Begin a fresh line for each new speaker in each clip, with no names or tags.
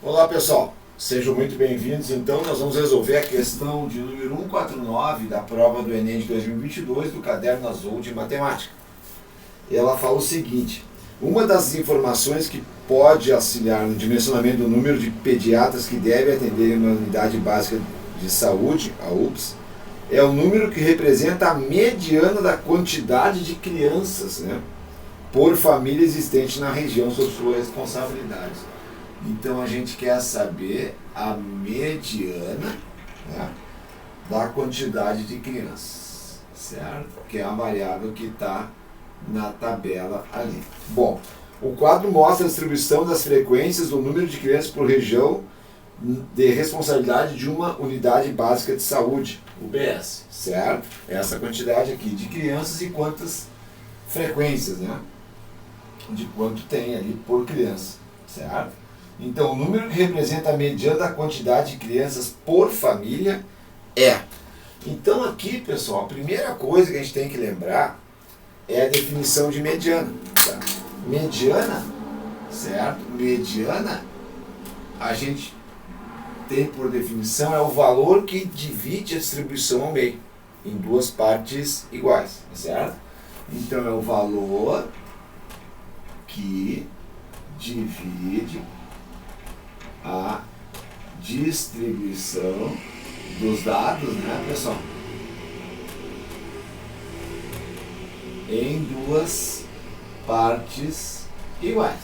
Olá pessoal, sejam muito bem-vindos. Então nós vamos resolver a questão de número 149 da prova do Enem de 2022 do Caderno Azul de Matemática. Ela fala o seguinte: uma das informações que pode auxiliar no dimensionamento do número de pediatras que devem atender em uma unidade básica de saúde, a UBS, é o número que representa a mediana da quantidade de crianças, né, por família existente na região sob sua responsabilidade. Então a gente quer saber a mediana, né, da quantidade de crianças, certo? Que é a variável que está na tabela ali. Bom, o quadro mostra a distribuição das frequências do número de crianças por região de responsabilidade de uma unidade básica de saúde, UBS, certo? Essa quantidade aqui de crianças e quantas frequências, né? De quanto tem ali por criança, certo? Então, o número que representa a mediana da quantidade de crianças por família é. Então, aqui, pessoal, a primeira coisa que a gente tem que lembrar é a definição de mediana. Tá? Mediana, certo? Mediana, a gente tem por definição, é o valor que divide a distribuição ao meio, em duas partes iguais, certo? Então, é o valor que divide a distribuição dos dados, né, pessoal, em duas partes iguais.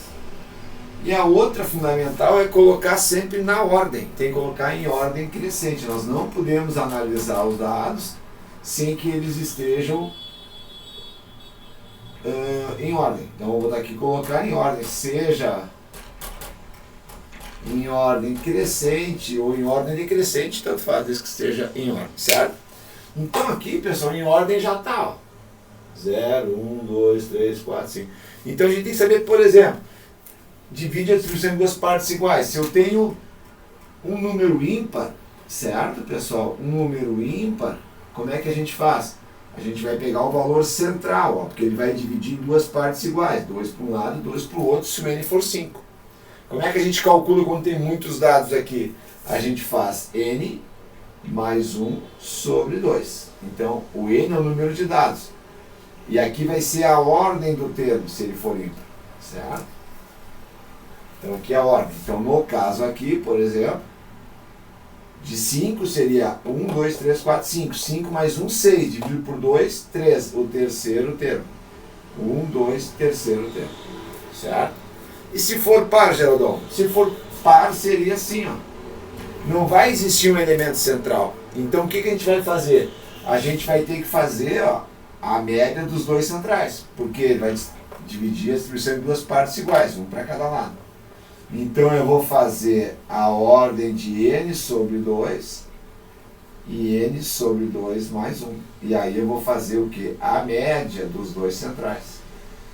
E a outra fundamental é colocar sempre na ordem, tem que colocar em ordem crescente. Nós não podemos analisar os dados sem que eles estejam em ordem. Então eu vou botar aqui colocar em ordem, seja em ordem crescente ou em ordem decrescente, tanto faz desde que esteja em ordem, certo? Então aqui, pessoal, em ordem já está, 0, 1, 2, 3, 4, 5. Então a gente tem que saber, por exemplo, divide a distribuição em duas partes iguais. Se eu tenho um número ímpar, certo, pessoal? Um número ímpar, como é que a gente faz? A gente vai pegar o valor central, ó, porque ele vai dividir em duas partes iguais, 2 para um lado e 2 para o outro, se o n for 5. Como é que a gente calcula quando tem muitos dados aqui? A gente faz n mais 1 sobre 2. Então, o n é o número de dados. E aqui vai ser a ordem do termo, se ele for ímpar, certo? Então, aqui é a ordem. Então, no caso aqui, por exemplo, de 5 seria 1, 2, 3, 4, 5. 5 mais 1, 6. Dividido por 2, 3. O terceiro termo. 1, 2, terceiro termo. Certo? E se for par, Geraldão? Se for par, seria assim, ó. Não vai existir um elemento central. Então, o que a gente vai fazer? A gente vai ter que fazer, ó, a média dos dois centrais. Porque ele vai dividir a distribuição em duas partes iguais, um para cada lado. Então, eu vou fazer a ordem de n sobre 2 e n sobre 2 mais 1. E aí eu vou fazer o quê? A média dos dois centrais.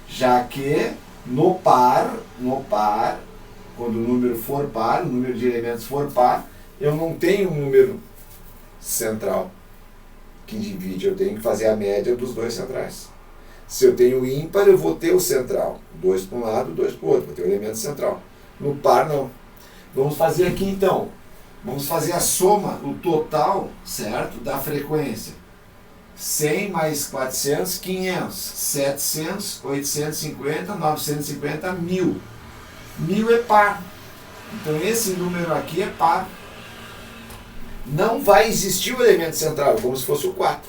Já que no par, quando o número for par, o número de elementos for par, eu não tenho um número central que divide, eu tenho que fazer a média dos dois centrais. Se eu tenho ímpar, eu vou ter o central. 2 para um lado, 2 para o outro, vou ter o elemento central. No par, não. Vamos fazer aqui, então. Vamos fazer a soma, o total, certo, da frequência. 100 mais 400, 500. 700, 850, 950, 1000. 1000 é par. Então, esse número aqui é par. Não vai existir o elemento central, como se fosse o 4.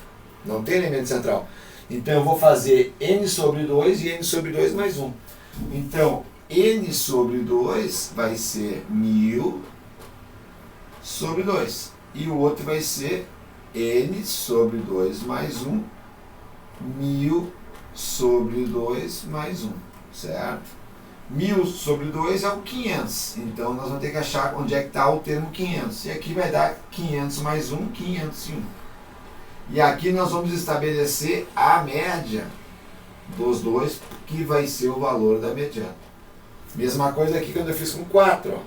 Não tem elemento central. Então, eu vou fazer n sobre 2 e n sobre 2 mais 1. Então, n sobre 2 vai ser 1000 sobre 2. E o outro vai ser n sobre 2 mais 1, 1000 sobre 2 mais 1, certo? 1000 sobre 2 é o 500. Então, nós vamos ter que achar onde é que está o termo 500. E aqui vai dar 500 mais 1, 501. E aqui nós vamos estabelecer a média dos dois, que vai ser o valor da mediana. Mesma coisa aqui quando eu fiz com 4. Ó.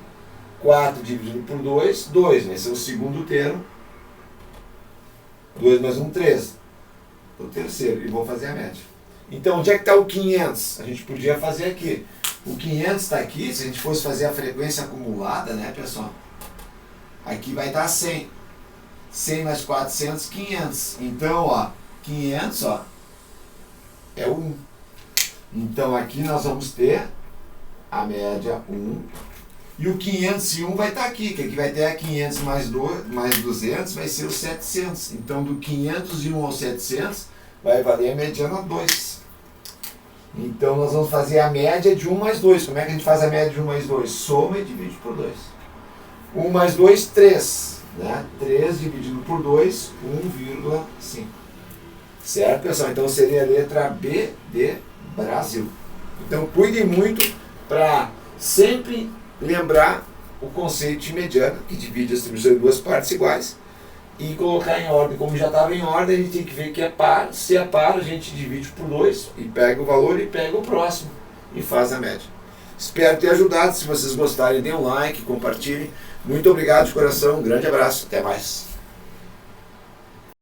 4 dividido por 2, 2. Vai ser o segundo termo. 2 mais 1, 3. O terceiro. E vou fazer a média. Então, onde é que está o 500? A gente podia fazer aqui. O 500 está aqui, se a gente fosse fazer a frequência acumulada, né, pessoal? Aqui vai estar 100. 100 mais 400, 500. Então, ó, 500, ó, é o 1. Então, aqui nós vamos ter a média 1. E o 501 vai estar aqui, que aqui vai ter a 500 mais 200, vai ser o 700. Então, do 501 ao 700, vai valer a mediana 2. Então, nós vamos fazer a média de 1 mais 2. Como é que a gente faz a média de 1 mais 2? Soma e divide por 2. 1 mais 2, 3. Né? 3 dividido por 2, 1,5. Certo, pessoal? Então, seria a letra B de Brasil. Então, cuidem muito para sempre lembrar o conceito de mediana, que divide a distribuição em duas partes iguais, e colocar em ordem. Como já estava em ordem, a gente tem que ver que é par. Se é par, a gente divide por 2 e pega o valor e pega o próximo e faz a média. Espero ter ajudado. Se vocês gostarem, dêem um like, compartilhem. Muito obrigado de coração, um grande abraço, até mais.